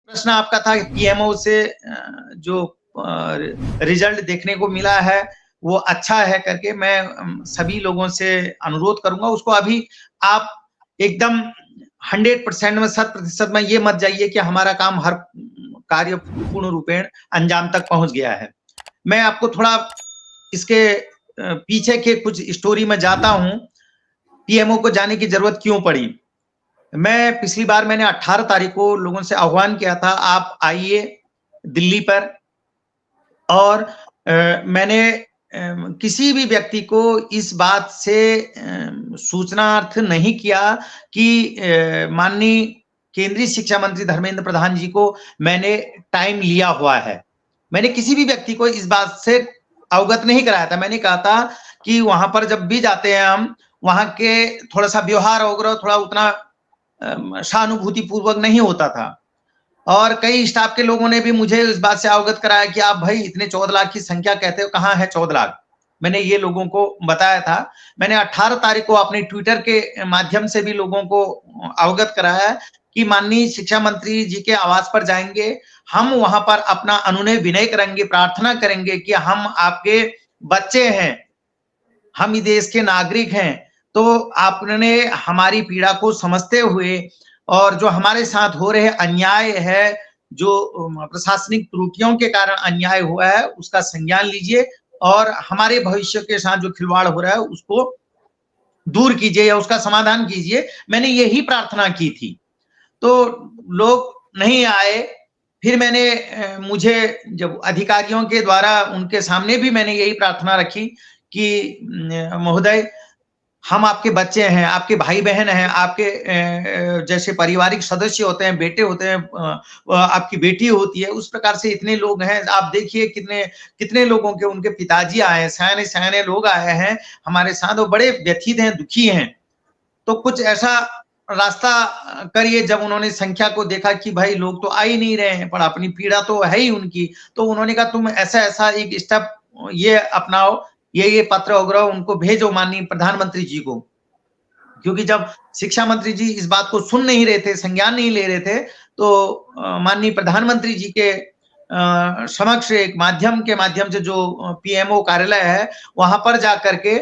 प्रश्न आपका था पीएमओ से जो रिजल्ट देखने को मिला है वो अच्छा है करके, मैं सभी लोगों से अनुरोध करूंगा उसको अभी आप एकदम 100% में 100% में ये मत जाइए कि हमारा काम हर कार्य पूर्ण रूपेण अंजाम तक पहुंच गया है। मैं आपको थोड़ा इसके पीछे के कुछ स्टोरी में जाता हूं, पीएमओ को जाने की जरूरत क्यों पड़ी। मैं पिछली बार मैंने 18 तारीख को लोगों से आह्वान किया था, आप आइए दिल्ली पर, और मैंने किसी भी व्यक्ति को इस बात से सूचनार्थ नहीं किया कि माननीय केंद्रीय शिक्षा मंत्री धर्मेंद्र प्रधान जी को मैंने टाइम लिया हुआ है। मैंने किसी भी व्यक्ति को इस बात से अवगत नहीं कराया था। मैंने कहा था कि वहां पर जब भी जाते हैं हम, वहां के थोड़ा सा व्यवहार वगैरह थोड़ा उतना सहानुभूति पूर्वक नहीं होता था, और कई स्टाफ के लोगों ने भी मुझे इस बात से अवगत कराया कि आप भाई इतने 14 लाख की संख्या कहते हो, कहाँ है 14 लाख। मैंने ये लोगों को बताया था। मैंने 18 तारीख को अपने ट्विटर के माध्यम से भी लोगों को अवगत कराया कि माननीय शिक्षा मंत्री जी के आवास पर जाएंगे, हम वहां पर अपना अनुनय विनय करेंगे, प्रार्थना करेंगे कि हम आपके बच्चे हैं, हम इस देश के नागरिक हैं, तो आपने हमारी पीड़ा को समझते हुए और जो हमारे साथ हो रहे अन्याय है, जो प्रशासनिक त्रुटियों के कारण अन्याय हुआ है, उसका संज्ञान लीजिए और हमारे भविष्य के साथ जो खिलवाड़ हो रहा है उसको दूर कीजिए या उसका समाधान कीजिए। मैंने यही प्रार्थना की थी, तो लोग नहीं आए। फिर मैंने मुझे जब अधिकारियों के द्वारा उनके सामने भी मैंने यही प्रार्थना रखी कि महोदय, हम आपके बच्चे हैं, आपके भाई बहन हैं, आपके जैसे पारिवारिक सदस्य होते हैं, बेटे होते हैं, आपकी बेटी होती है, उस प्रकार से इतने लोग हैं। आप देखिए कितने कितने लोगों के उनके पिताजी आए, सयाने सयाने लोग आए हैं हमारे साथ, वो बड़े व्यथित हैं, दुखी हैं। तो कुछ ऐसा रास्ता करिए। जब उन्होंने संख्या को देखा कि भाई लोग तो आ ही नहीं रहे हैं, पर अपनी पीड़ा तो है ही उनकी, तो उन्होंने कहा तुम ऐसा ऐसा एक स्टेप ये अपनाओ, ये पत्र वगैरह उनको भेजो माननीय प्रधानमंत्री जी को। क्योंकि जब शिक्षा मंत्री जी इस बात को सुन नहीं रहे थे, संज्ञान नहीं ले रहे थे, तो माननीय प्रधानमंत्री जी के समक्ष एक माध्यम के माध्यम से जो पीएमओ कार्यालय है वहां पर जाकर के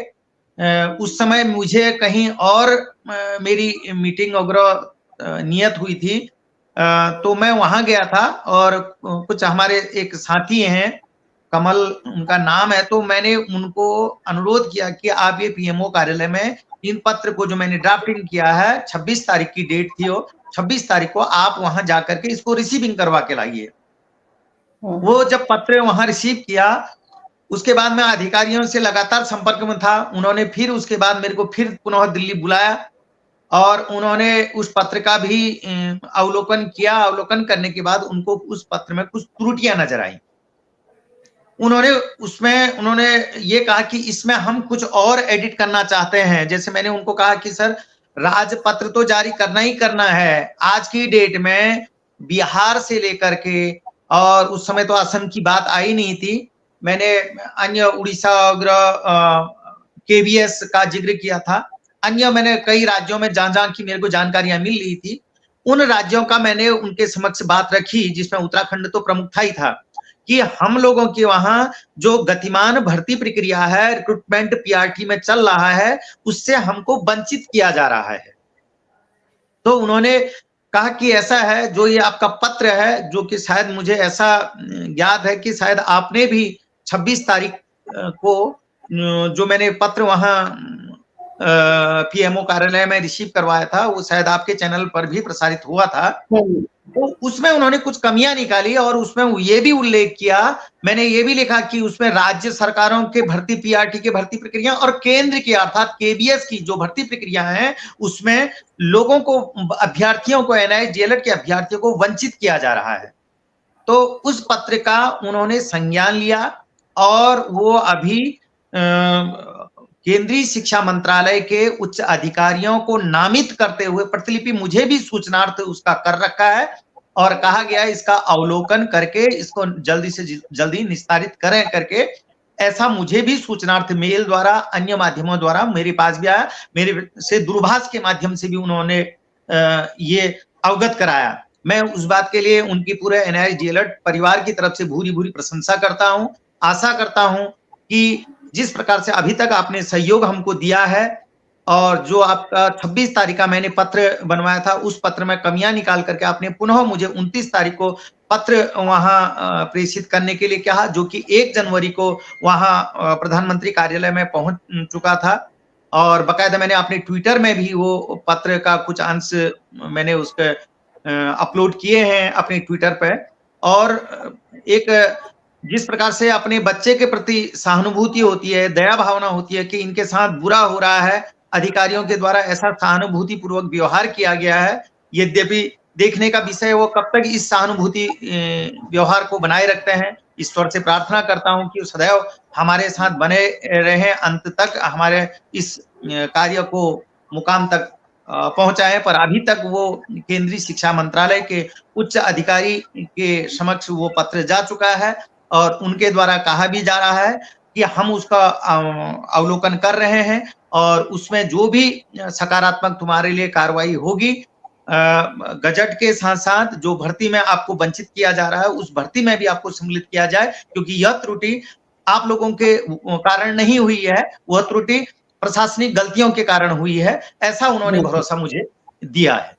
उस समय मुझे कहीं और मेरी मीटिंग वगैरह नियत हुई थी, तो मैं वहां गया था और कुछ हमारे एक साथी हैं, कमल उनका नाम है, तो मैंने उनको अनुरोध किया कि आप ये पीएमओ कार्यालय में इन पत्र को जो मैंने ड्राफ्टिंग किया है, 26 तारीख की डेट थी वो, 26 तारीख को आप वहां जाकर के इसको रिसीविंग करवा के लाइए। वो जब पत्र वहां रिसीव किया, उसके बाद मैं अधिकारियों से लगातार संपर्क में था। उन्होंने फिर उसके बाद मेरे को फिर पुनः दिल्ली बुलाया और उन्होंने उस पत्र का भी अवलोकन किया। अवलोकन करने के बाद उनको उस पत्र में कुछ त्रुटियां नजर आई। उन्होंने ये कहा कि इसमें हम कुछ और एडिट करना चाहते हैं। जैसे मैंने उनको कहा कि सर, राजपत्र तो जारी करना ही करना है। आज की डेट में बिहार से लेकर के, और उस समय तो असम की बात आई नहीं थी, मैंने अन्य उड़ीसा वगैरह केवीएस का जिक्र किया था, अन्य मैंने कई राज्यों में जहां की मेरे को जानकारियां मिल रही थी, उन राज्यों का मैंने उनके समक्ष बात रखी, जिसमें उत्तराखंड तो प्रमुखता ही था, कि हम लोगों के वहां जो गतिमान भर्ती प्रक्रिया है, रिक्रूटमेंट पीआरटी में चल रहा है, उससे हमको वंचित किया जा रहा है। तो उन्होंने कहा कि ऐसा है, जो ये आपका पत्र है, जो कि शायद मुझे ऐसा याद है कि शायद आपने भी 26 तारीख को जो मैंने पत्र वहां पीएमओ कार्यालय में रिसीव करवाया था, वो शायद आपके चैनल पर भी प्रसारित हुआ था। तो उसमें उन्होंने कुछ कमियां निकाली और उसमें ये भी उल्लेख किया, मैंने ये भी लिखा कि उसमें राज्य सरकारों के भर्ती पीआरटी के भर्ती प्रक्रिया और केंद्र की अर्थात केबीएस की जो भर्ती प्रक्रिया है, उसमें लोगों को, अभ्यर्थियों को, एनआईएस डीएलएड के अभ्यर्थियों को वंचित किया जा रहा है। तो उस पत्र का उन्होंने संज्ञान लिया और वो अभी केंद्रीय शिक्षा मंत्रालय के उच्च अधिकारियों को नामित करते हुए प्रतिलिपि मुझे भी सूचनार्थ उसका कर रखा है और कहा गया है इसका अवलोकन करके इसको जल्दी से जल्दी निस्तारित करें करके, ऐसा मुझे भी सूचनार्थ मेल द्वारा, अन्य माध्यमों द्वारा मेरे पास भी आया। मेरे से दूरभाष के माध्यम से भी उन्होंने ये अवगत कराया। मैं उस बात के लिए उनकी पूरे एनआईआईटी अलर्ट परिवार की तरफ से भूरी-भूरी प्रशंसा करता हूं। आशा करता हूं कि जिस प्रकार से अभी तक आपने सहयोग हमको दिया है और जो आपका 26 तारीख का मैंने पत्र बनवाया था, उस पत्र में कमियां निकाल करके आपने पुनः मुझे 29 तारीख को पत्र वहां प्रेषित करने के लिए कहा, जो कि 1 जनवरी को वहां प्रधानमंत्री कार्यालय में पहुंच चुका था और बाकायदा मैंने अपने ट्विटर में भी वो पत्र का कुछ अंश मैंने उसके अपलोड किए हैं अपने ट्विटर पे। और एक जिस प्रकार से अपने बच्चे के प्रति सहानुभूति होती है, दया भावना होती है कि इनके साथ बुरा हो रहा है, अधिकारियों के द्वारा ऐसा सहानुभूति पूर्वक व्यवहार किया गया है। यद्यपि देखने का विषय है वो कब तक इस सहानुभूति व्यवहार को बनाए रखते हैं। ईश्वर से प्रार्थना करता हूं कि सदैव हमारे साथ बने रहें, अंत तक हमारे इस कार्य को मुकाम तक पहुंचाएं। पर अभी तक वो केंद्रीय शिक्षा मंत्रालय के उच्च अधिकारी के समक्ष वो पत्र जा चुका है और उनके द्वारा कहा भी जा रहा है कि हम उसका अवलोकन कर रहे हैं और उसमें जो भी सकारात्मक तुम्हारे लिए कार्रवाई होगी, गजट के साथ-साथ जो भर्ती में आपको वंचित किया जा रहा है, उस भर्ती में भी आपको सम्मिलित किया जाए, क्योंकि यह त्रुटि आप लोगों के कारण नहीं हुई है, वह त्रुटि प्रशासनिक गलतियों के कारण हुई है। ऐसा उन्होंने भरोसा मुझे दिया है।